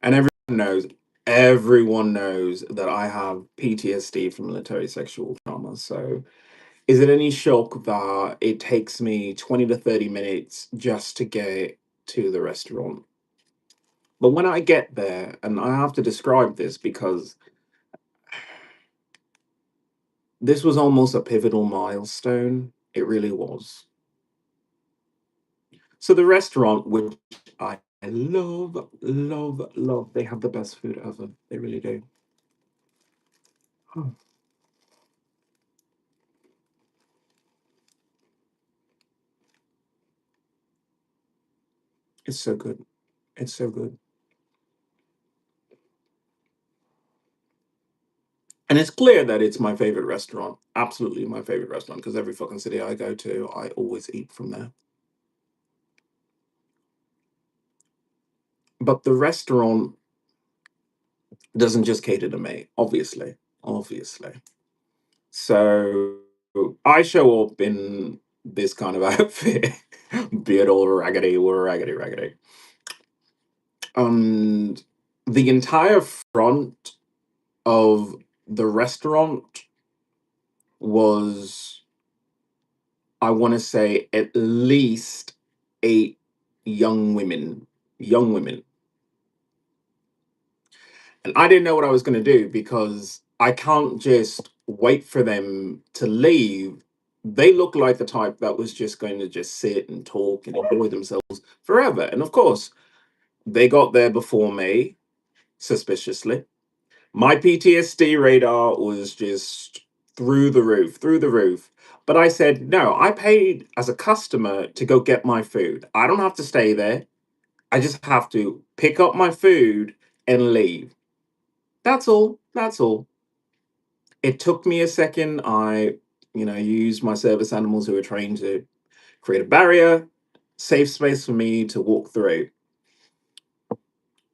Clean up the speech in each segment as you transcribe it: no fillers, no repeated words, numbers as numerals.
And everyone knows that I have PTSD from military sexual trauma. So is it any shock that it takes me 20 to 30 minutes just to get to the restaurant? But when I get there, and I have to describe this because this was almost a pivotal milestone. It really was. So the restaurant, which I love, love, love, they have the best food ever. They really do. Oh, it's so good. It's so good. And it's clear that it's my favorite restaurant. Absolutely my favorite restaurant because every fucking city I go to, I always eat from there. But the restaurant doesn't just cater to me, obviously. Obviously. So I show up in this kind of outfit, be it all raggedy, raggedy, raggedy. And the entire front of the restaurant was, I want to say, at least eight young women, young women. And I didn't know what I was going to do because I can't just wait for them to leave. They look like the type that was just going to just sit and talk and enjoy themselves forever. And of course, they got there before me, suspiciously. My PTSD radar was just through the roof, through the roof. But I said, no, I paid as a customer to go get my food. I don't have to stay there. I just have to pick up my food and leave. That's all. That's all. It took me a second. I used my service animals who are trained to create a barrier, safe space for me to walk through.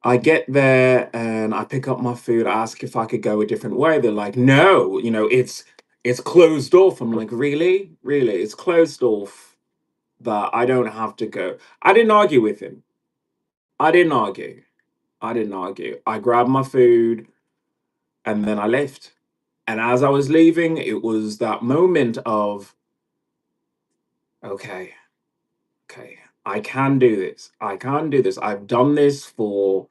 I get there and I pick up my food, ask if I could go a different way. They're like, no, it's closed off. I'm like, really? Really? It's closed off that I don't have to go. I didn't argue with him. I didn't argue. I didn't argue. I grabbed my food and then I left. And as I was leaving, it was that moment of, okay, okay, I can do this. I can do this. I've done this for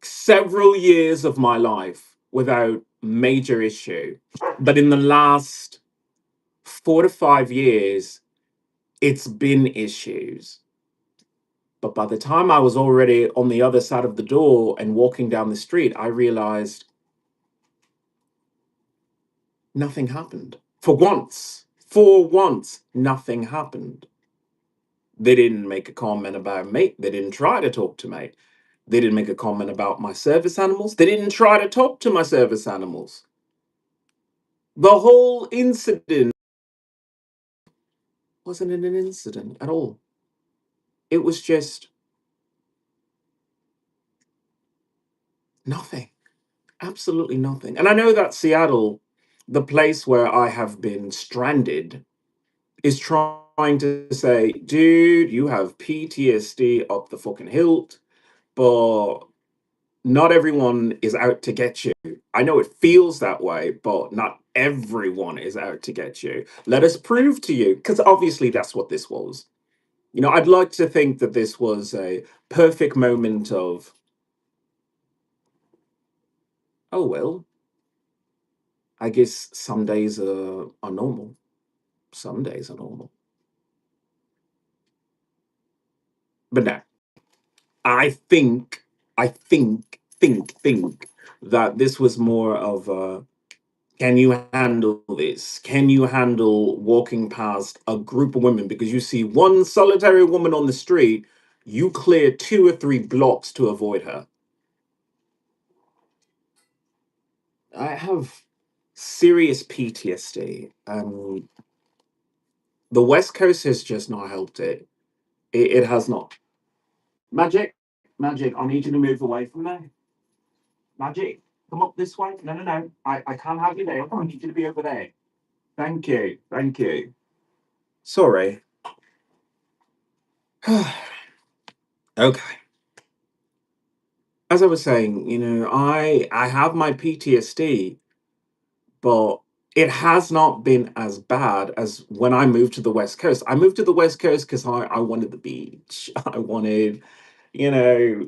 several years of my life without major issue. But in the last 4 to 5 years, it's been issues. But by the time I was already on the other side of the door and walking down the street, I realized nothing happened. For once, nothing happened. They didn't make a comment about me. They didn't try to talk to me. They didn't make a comment about my service animals. They didn't try to talk to my service animals. The whole incident wasn't an incident at all. It was just nothing. Absolutely nothing. And I know that Seattle, the place where I have been stranded, is trying to say, dude, you have PTSD up the fucking hilt, but not everyone is out to get you. I know it feels that way, but not everyone is out to get you. Let us prove to you, because obviously that's what this was. I'd like to think that this was a perfect moment of, oh, well, I guess some days are normal. Some days are normal. But no, I think that this was more of a, can you handle this? Can you handle walking past a group of women? Because you see one solitary woman on the street, you clear 2 or 3 blocks to avoid her. I have serious PTSD. The West Coast has just not helped it. It has not. Magic, magic, I need you to move away from there. Magic, come up this way. No, no, no. I can't have you there. I need you to be over there. Thank you. Thank you. Sorry. Okay. as I was saying, I have my PTSD, but it has not been as bad as when I moved to the West Coast. I moved to the West Coast because I wanted the beach. I wanted,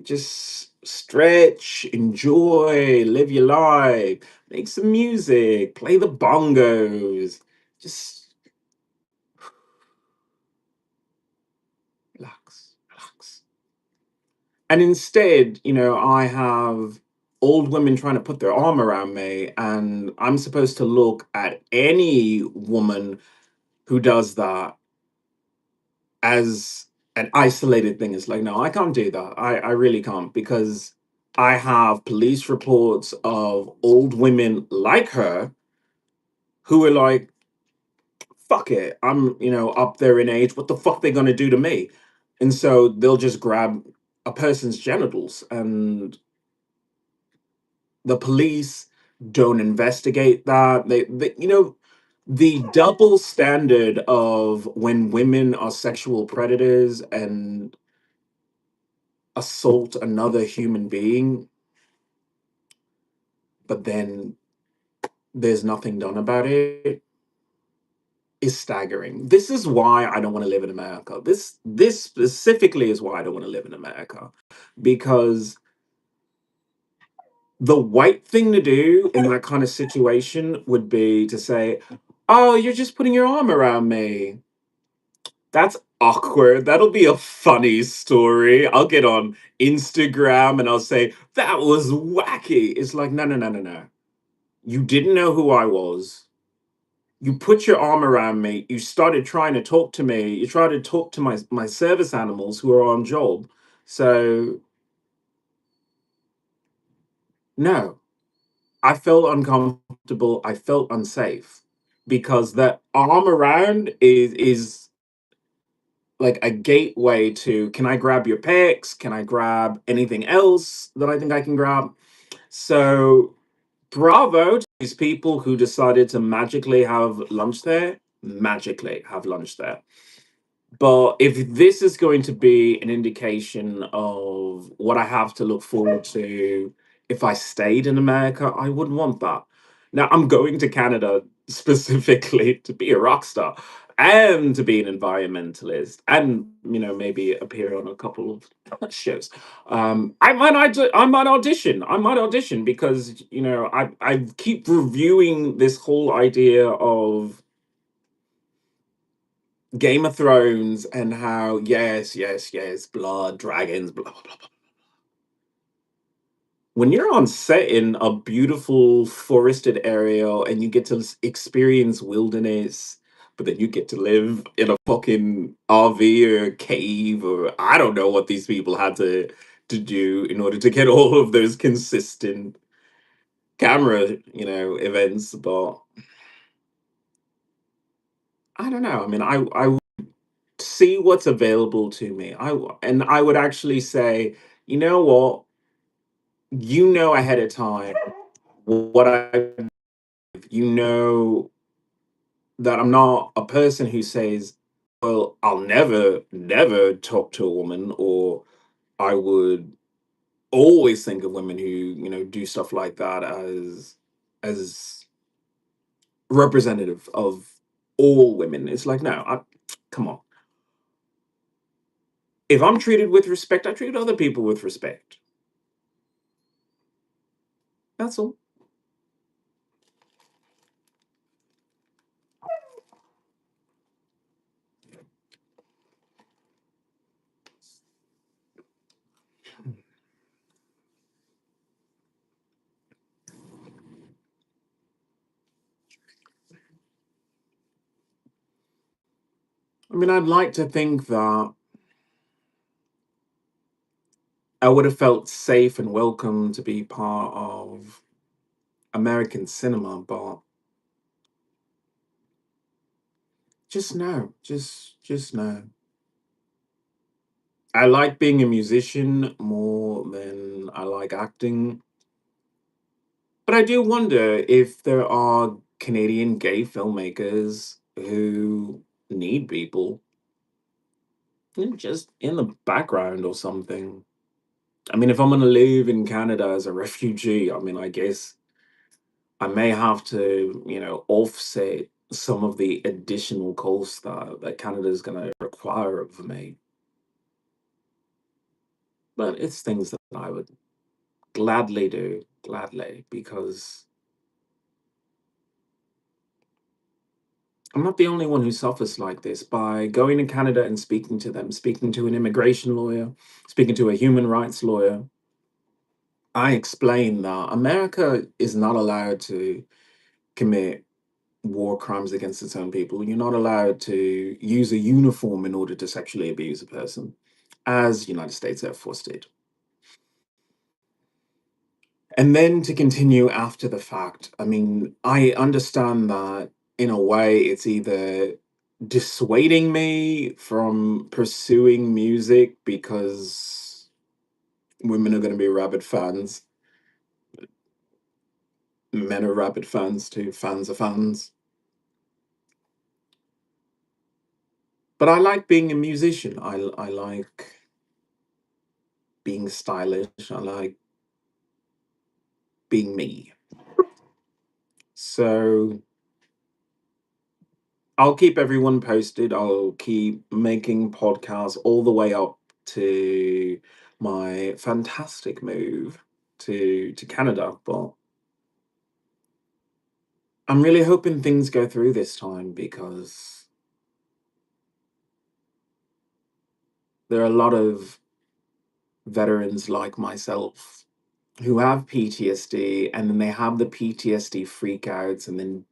just stretch, enjoy, live your life, make some music, play the bongos, just relax, relax. And instead, I have old women trying to put their arm around me, and I'm supposed to look at any woman who does that as an isolated thing. It's like, no, I can't do that. I really can't, because I have police reports of old women like her who are like, fuck it. I'm, up there in age. What the fuck they gonna do to me? And so they'll just grab a person's genitals, and the police don't investigate that. The double standard of when women are sexual predators and assault another human being, but then there's nothing done about it, is staggering. This is why I don't want to live in America. This specifically is why I don't want to live in America, because the white thing to do in that kind of situation would be to say, "Oh, you're just putting your arm around me. That's awkward. That'll be a funny story. I'll get on Instagram and I'll say, that was wacky." It's like, no, no, no, no, no. You didn't know who I was. You put your arm around me. You started trying to talk to me. You tried to talk to my service animals who are on job. So, no, I felt uncomfortable. I felt unsafe, because that arm around is like a gateway to, can I grab your pics? Can I grab anything else that I think I can grab? So bravo to these people who decided to magically have lunch there. Magically have lunch there. But if this is going to be an indication of what I have to look forward to if I stayed in America, I wouldn't want that. Now, I'm going to Canada specifically to be a rock star and to be an environmentalist and, maybe appear on a couple of shows. I might audition. I might audition because, I keep reviewing this whole idea of Game of Thrones and how, yes, yes, yes, blood, dragons, blah, blah, blah, blah. When you're on set in a beautiful forested area and you get to experience wilderness, but then you get to live in a fucking RV or a cave, or I don't know what these people had to do in order to get all of those consistent camera, events. But I don't know. I mean, I see what's available to me. And I would actually say, you know what? Ahead of time what you know that I'm not a person who says, well, I'll never, never talk to a woman, or I would always think of women who, do stuff like that as representative of all women. It's like, no, come on. If I'm treated with respect, I treat other people with respect. That's all. I mean, I'd like to think that I would have felt safe and welcome to be part of American cinema, but just no, just no. I like being a musician more than I like acting, but I do wonder if there are Canadian gay filmmakers who need people, just in the background or something. I mean, if I'm going to live in Canada as a refugee, I mean, I guess I may have to, offset some of the additional costs that Canada is going to require of me. But it's things that I would gladly do, gladly, because I'm not the only one who suffers like this. By going to Canada and speaking to them, speaking to an immigration lawyer, speaking to a human rights lawyer, I explain that America is not allowed to commit war crimes against its own people. You're not allowed to use a uniform in order to sexually abuse a person, as United States Air Force did. And then to continue after the fact, I mean, I understand that in a way it's either dissuading me from pursuing music because women are going to be rabid fans, men are rabid fans too, fans are fans. But I like being a musician. I like being stylish. I like being me. So I'll keep everyone posted. I'll keep making podcasts all the way up to my fantastic move to Canada. But I'm really hoping things go through this time because there are a lot of veterans like myself who have PTSD, and then they have the PTSD freakouts, and then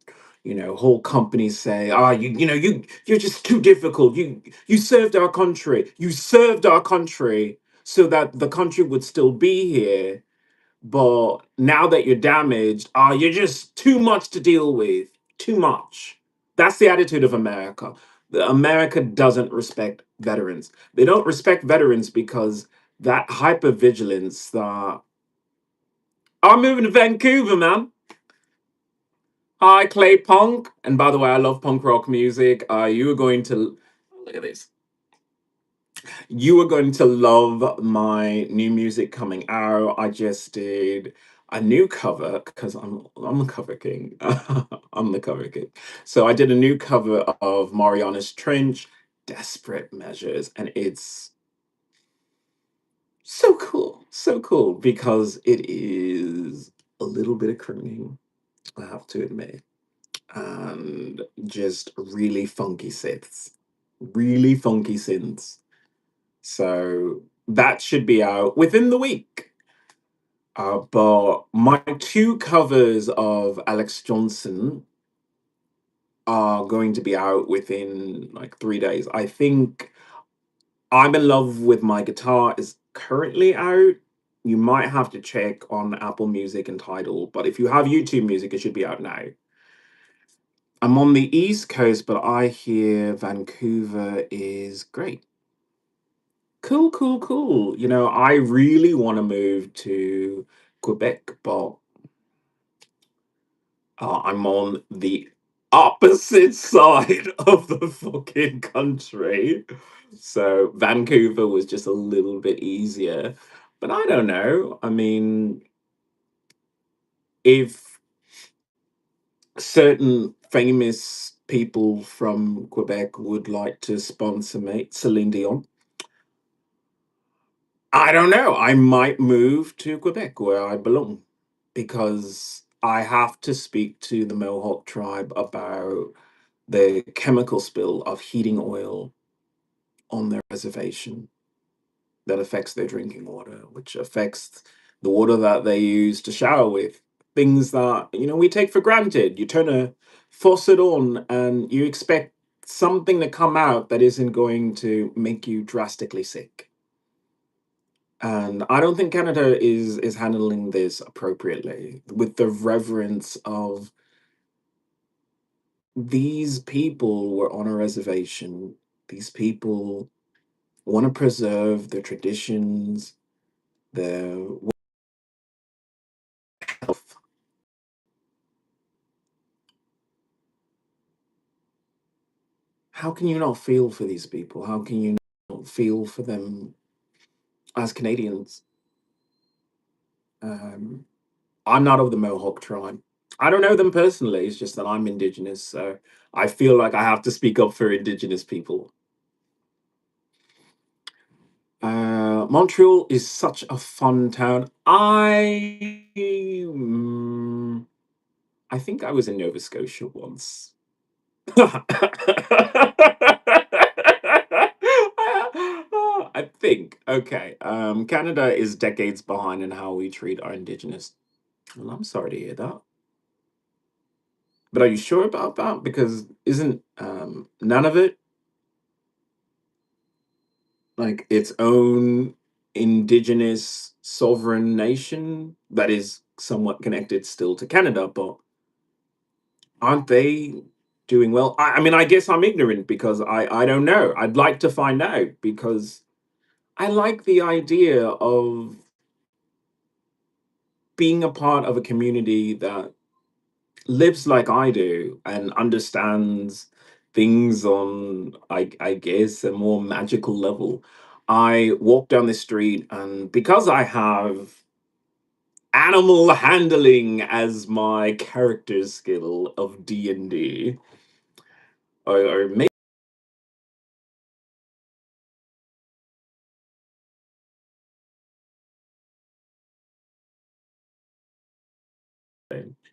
whole companies say, "Ah, you're just too difficult. You served our country. You served our country so that the country would still be here. But now that you're damaged, you're just too much to deal with. Too much." That's the attitude of America. America doesn't respect veterans. They don't respect veterans because that hypervigilance that I'm moving to Vancouver, man. Hi, Clay Punk. And by the way, I love punk rock music. You are going to look at this. You are going to love my new music coming out. I just did a new cover because I'm the cover king. I'm the cover king. So I did a new cover of Marianas Trench, Desperate Measures, and it's so cool because it is a little bit of crooning, I have to admit, and just really funky synths. Really funky synths. So that should be out within the week. But my two covers of Alex Johnson are going to be out within like 3 days. I think I'm in Love with My Guitar is currently out. You might have to check on Apple Music and Tidal, but if you have YouTube Music, it should be out now. I'm on the East Coast, but I hear Vancouver is great. Cool, cool, cool. I really want to move to Quebec, but I'm on the opposite side of the fucking country. So Vancouver was just a little bit easier. But I don't know. I mean, if certain famous people from Quebec would like to sponsor me, Celine Dion, I don't know. I might move to Quebec where I belong because I have to speak to the Mohawk tribe about the chemical spill of heating oil on their reservation that affects their drinking water, which affects the water that they use to shower with. Things that, we take for granted. You turn a faucet on and you expect something to come out that isn't going to make you drastically sick. And I don't think Canada is handling this appropriately with the reverence of these people were on a reservation. These people want to preserve their traditions, their health. How can you not feel for these people? How can you not feel for them as Canadians? Um, I'm not of the Mohawk tribe. I don't know them personally. It's just that I'm indigenous, so I feel like I have to speak up for indigenous people. Montreal is such a fun town. I think I was in Nova Scotia once. I think. Okay. Canada is decades behind in how we treat our indigenous. Well, I'm sorry to hear that. But are you sure about that? Because isn't none of it like its own indigenous sovereign nation that is somewhat connected still to Canada, but aren't they doing well? I mean, I guess I'm ignorant because I don't know. I'd like to find out because I like the idea of being a part of a community that lives like I do and understands things on, I guess, a more magical level. I walk down the street, and because I have animal handling as my character skill of D&D, or maybe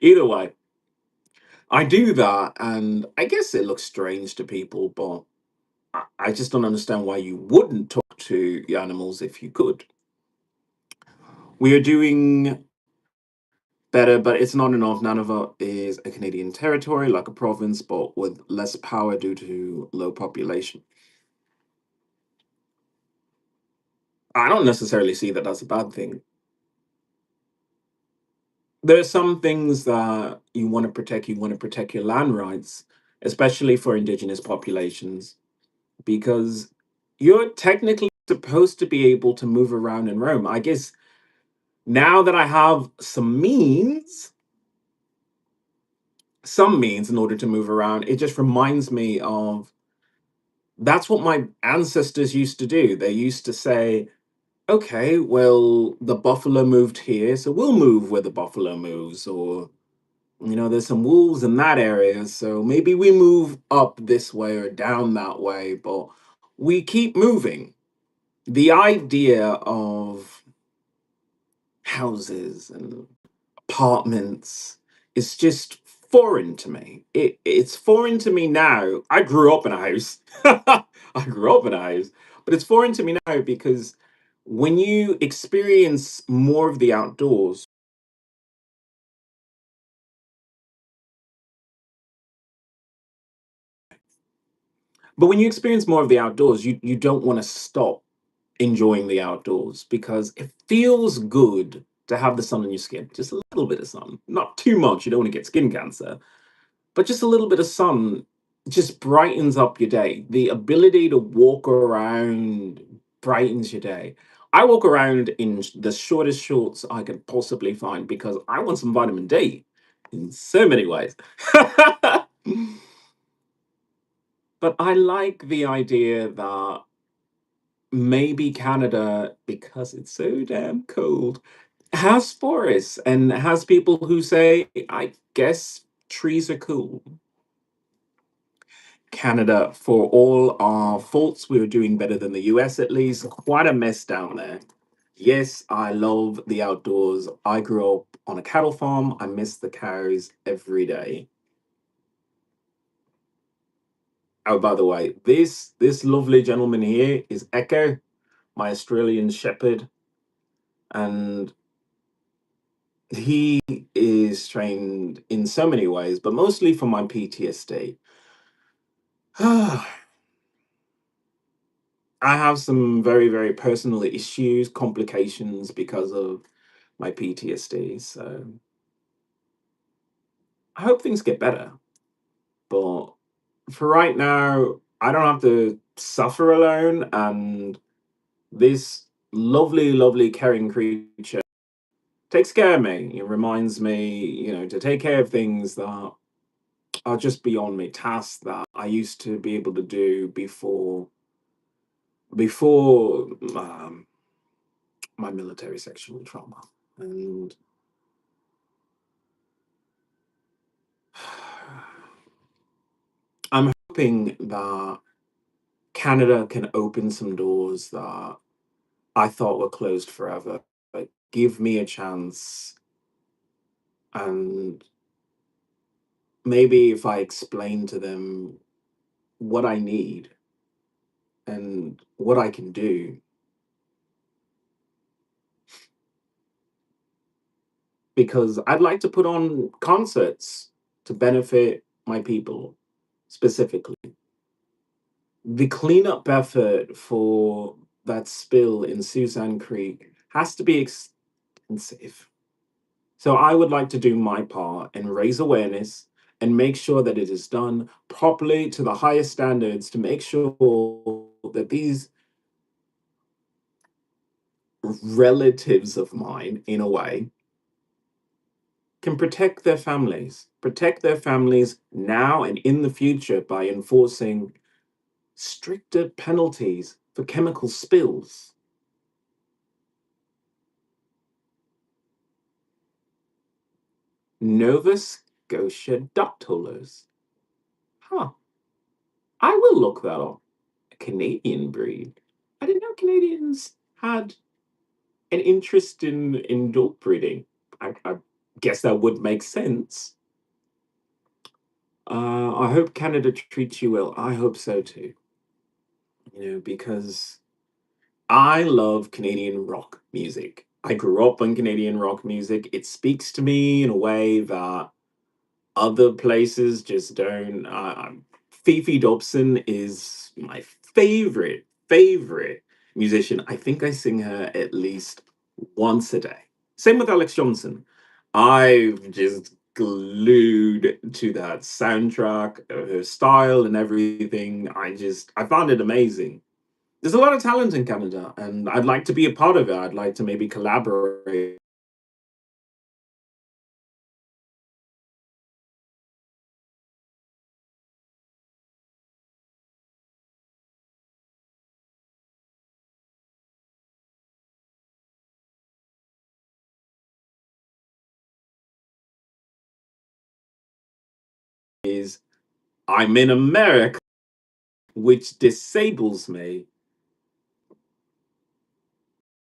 either way, I do that, and I guess it looks strange to people, but I just don't understand why you wouldn't talk to the animals if you could. We are doing better, but it's not enough. Nunavut is a Canadian territory, like a province, but with less power due to low population. I don't necessarily see that as a bad thing. There are some things that you want to protect. You want to protect your land rights, especially for indigenous populations, because you're technically supposed to be able to move around and roam. I guess now that I have some means in order to move around, it just reminds me of that's what my ancestors used to do. They used to say, okay, well, the buffalo moved here, so we'll move where the buffalo moves. Or, there's some wolves in that area, so maybe we move up this way or down that way, but we keep moving. The idea of houses and apartments is just foreign to me. It's foreign to me now. I grew up in a house. I grew up in a house, but it's foreign to me now because when you experience more of the outdoors, but when you experience more of the outdoors, you don't want to stop enjoying the outdoors because it feels good to have the sun on your skin. Just a little bit of sun, not too much. You don't want to get skin cancer, but just a little bit of sun just brightens up your day. The ability to walk around brightens your day. I walk around in the shortest shorts I could possibly find because I want some vitamin D in so many ways. But I like the idea that maybe Canada, because it's so damn cold, has forests and has people who say, I guess trees are cool. Canada, for all our faults, we were doing better than the US at least. Quite a mess down there. Yes, I love the outdoors. I grew up on a cattle farm. I miss the cows every day. Oh, by the way, this lovely gentleman here is Echo, my Australian shepherd, and he is trained in so many ways, but mostly for my PTSD. I have some very, very personal issues, complications because of my PTSD. So I hope things get better. But for right now, I don't have to suffer alone. And this lovely, lovely, caring creature takes care of me. It reminds me, to take care of things that are just beyond me, tasks that I used to be able to do before my military sexual trauma. And I'm hoping that Canada can open some doors that I thought were closed forever. Like, give me a chance, and maybe if I explain to them what I need and what I can do, because I'd like to put on concerts to benefit my people specifically. The cleanup effort for that spill in Susan Creek has to be extensive. So I would like to do my part and raise awareness and make sure that it is done properly to the highest standards to make sure that these relatives of mine, in a way, can protect their families now and in the future by enforcing stricter penalties for chemical spills. Nova Scotia duck hullers. Huh. I will look that up. A Canadian breed. I didn't know Canadians had an interest in dog breeding. I guess that would make sense. I hope Canada treats you well. I hope so too. Because I love Canadian rock music. I grew up on Canadian rock music. It speaks to me in a way that other places just don't. Fifi Dobson is my favorite musician. I think I sing her at least once a day. Same with Alex Johnson. I've just glued to that soundtrack, her style and everything. I found it amazing. There's a lot of talent in Canada, and I'd like to be a part of it. I'd like to maybe collaborate. Is I'm in America, which disables me.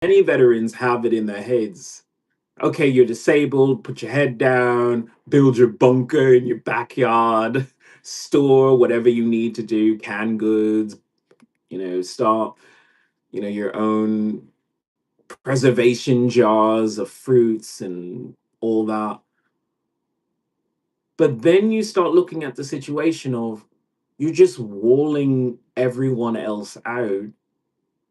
Many veterans have it in their heads. Okay, you're disabled, put your head down, build your bunker in your backyard, store whatever you need to do, canned goods, start, your own preservation jars of fruits and all that. But then you start looking at the situation of you're just walling everyone else out.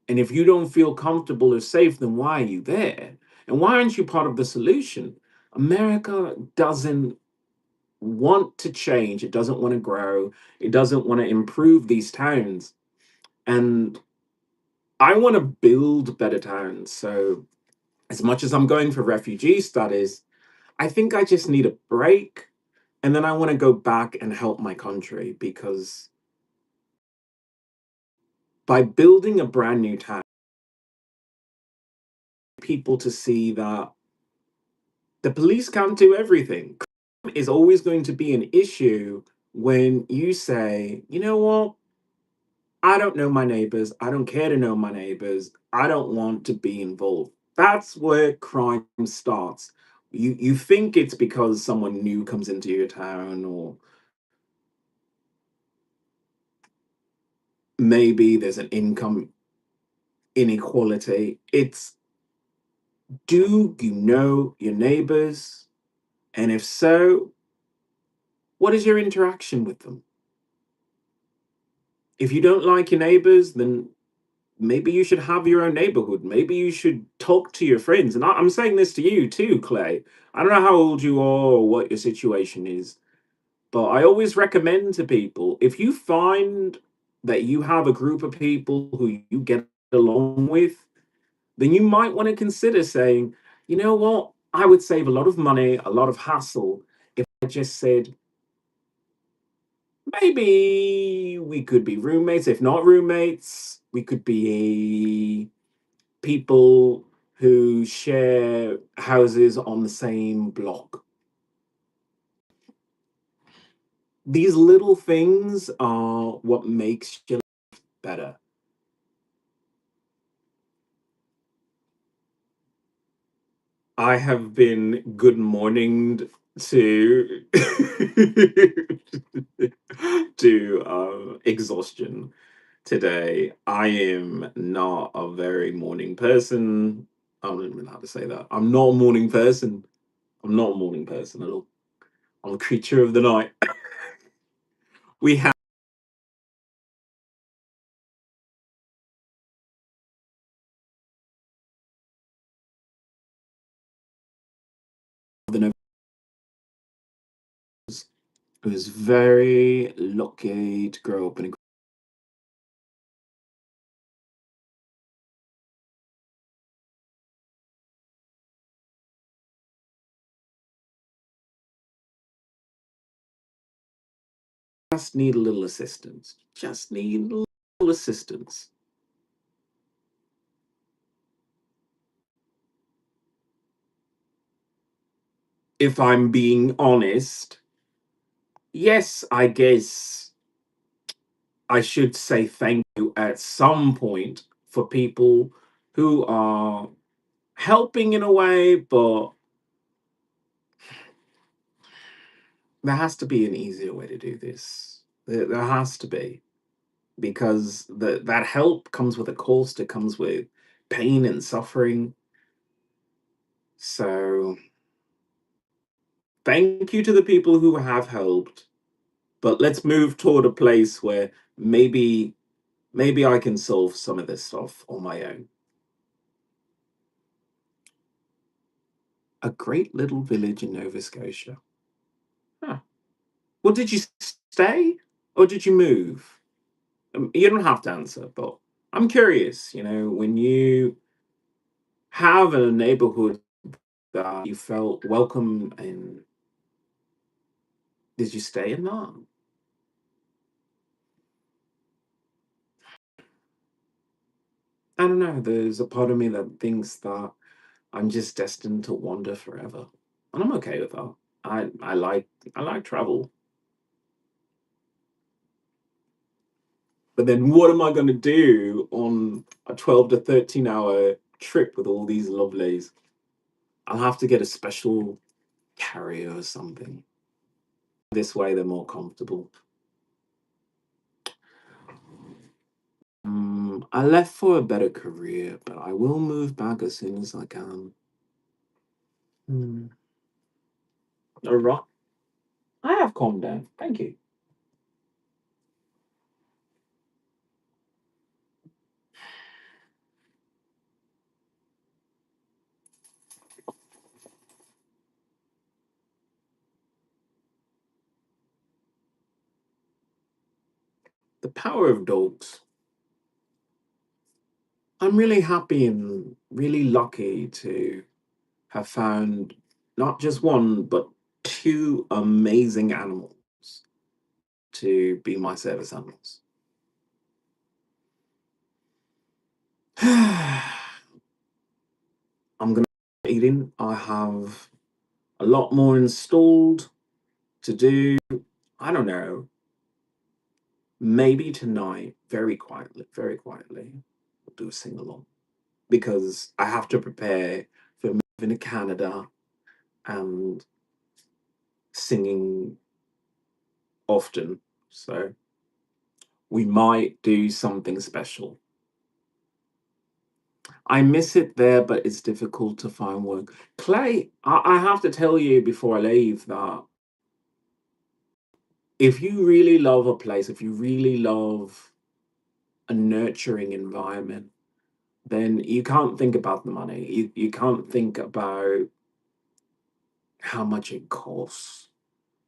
And if you don't feel comfortable or safe, then why are you there? And why aren't you part of the solution? America doesn't want to change, it doesn't want to grow, it doesn't want to improve these towns. And I want to build better towns. So, as much as I'm going for refugee studies, I think I just need a break. And then I want to go back and help my country because by building a brand new town, people to see that the police can't do everything. Crime is always going to be an issue when you say, you know what? I don't know my neighbors. I don't care to know my neighbors. I don't want to be involved. That's where crime starts. You think it's because someone new comes into your town, or maybe there's an income inequality. It's, do you know your neighbors? And if so, what is your interaction with them? If you don't like your neighbors, then maybe you should have your own neighborhood. Maybe you should talk to your friends. And I'm saying this to you too, Clay. I don't know how old you are or what your situation is, but I always recommend to people, if you find that you have a group of people who you get along with, then you might want to consider saying, you know what? I would save a lot of money, a lot of hassle if I just said, maybe we could be roommates. If not roommates, we could be people who share houses on the same block. These little things are what makes your life better. I have been good morninged to to exhaustion today. I am not a very morning person. I don't even know how to say that. I'm not a morning person. I'm not a morning person at all. I'm a creature of the night. We have the who's very lucky to grow up in a just need a little assistance. Just need a little assistance. If I'm being honest, yes, I guess I should say thank you at some point for people who are helping in a way, but there has to be an easier way to do this. There has to be, because that help comes with a cost, it comes with pain and suffering. So thank you to the people who have helped, but let's move toward a place where maybe I can solve some of this stuff on my own. A great little village in Nova Scotia. Huh. Well, did you stay or did you move? You don't have to answer, but I'm curious, when you have a neighborhood that you felt welcome in, did you stay in that? I don't know. There's a part of me that thinks that I'm just destined to wander forever. And I'm okay with that. I like travel. But then what am I going to do on a 12 to 13-hour trip with all these lovelies? I'll have to get a special carrier or something. This way they're more comfortable. I left for a better career, but I will move back as soon as I can. Hmm. All right. I have calmed down. Thank you. The power of dogs. I'm really happy and really lucky to have found not just one, but two amazing animals to be my service animals. I'm going to eating. I have a lot more installed to do. I don't know. Maybe tonight, very quietly, we'll do a sing along because I have to prepare for moving to Canada and singing often. So we might do something special. I miss it there, but it's difficult to find work. Clay, I have to tell you before I leave that if you really love a place, if you really love a nurturing environment, then you can't think about the money. You can't think about how much it costs.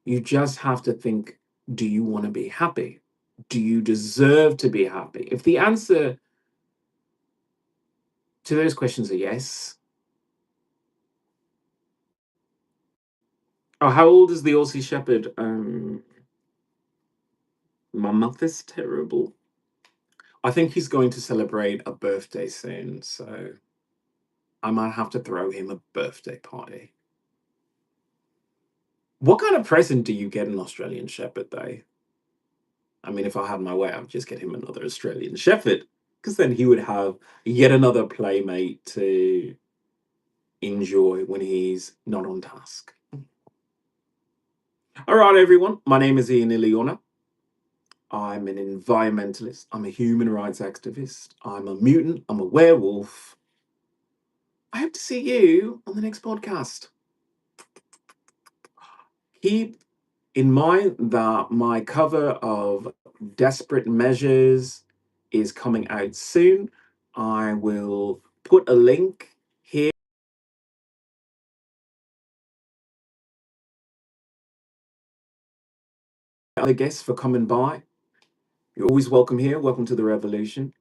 You just have to think, do you want to be happy? Do you deserve to be happy? If the answer to those questions are yes. Oh, how old is the Aussie Shepherd? My mouth is terrible. I think he's going to celebrate a birthday soon, so I might have to throw him a birthday party. What kind of present do you get an Australian Shepherd Day? I mean, if I had my way, I'd just get him another Australian Shepherd, because then he would have yet another playmate to enjoy when he's not on task. All right, everyone. My name is Ian Iliona. I'm an environmentalist. I'm a human rights activist. I'm a mutant. I'm a werewolf. I hope to see you on the next podcast. Keep in mind that my cover of Desperate Measures is coming out soon. I will put a link here. Other guests for coming by. You're always welcome here. Welcome to the revolution.